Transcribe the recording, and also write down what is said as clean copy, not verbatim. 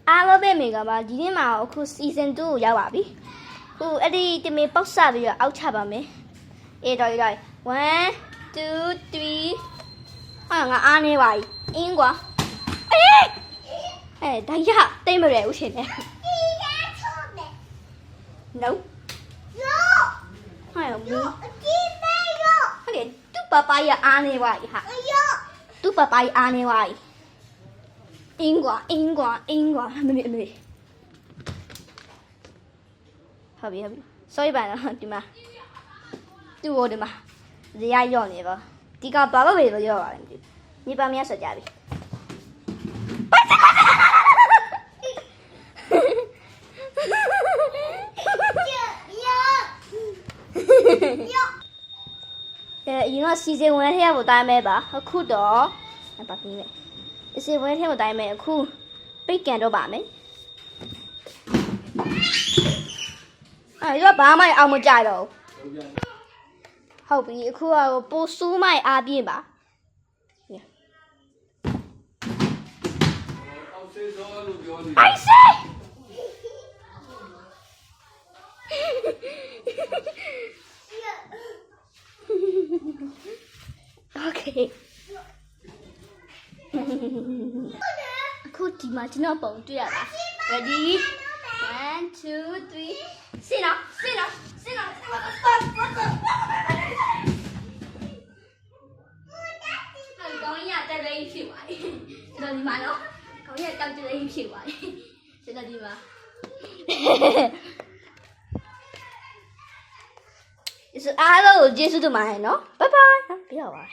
အားလုံးပဲမိကပါဒီနေ့မှာအခု season 2ကိုရောက်ပါပြီဟိုအဲ့ဒီတမင်ပေါက်ဆပြီးတော့အောက်ချပါမယ်အေးတော်1 2 3ဟာငါအားနေပါ යි အင်းကွာအေးဒါရတိတ်မရဘူးရှင်နေ No ဟာမူဟုတ်တယ်သူ့ပပရအားနေပါ යි ဟာသူ့ပပရအားနေပါ යි အင်းကွာမမေဟုတ်ပြီ sorry ပါနော်ဒီမှာသူ့ဟိုဒီမှာဇေယျရော့နေပါဒီကဘာလို့ပဲရော့ပါလဲမသိဘူးညီပါမရဆက်ကြပြီyou know season 1ထဲကိုတိုင်းမဲ့ပါအခုတော့ဘာပြီးလဲ season 1ထဲကိုတိုင်းမဲ့အခုပိတ်ကန်တော့ပါမယ်အဲ့တော့ဘာမှအောင်မကြတော့ဟုတ်ပြီအခုကပိုစူးမိုက်အားပြင်းပါအိုက်ဆေးOkay. အခုဒီမှာကျွန်တော်ပုံတွေ့ရတာ Ready 1 2 3 sit up ကောင်းရတက်လေးဖြစ်ပါလေကျွန်တော်ဒီမှာနော်ကောင်းရတောက်တက်လေးဖြစ်ပါလေကျွန်တော်ဒီမှာအားလုံးကိုကျေးဇူးတင်ပါတယ်နော် Bye bye ပြီးတော့ပါ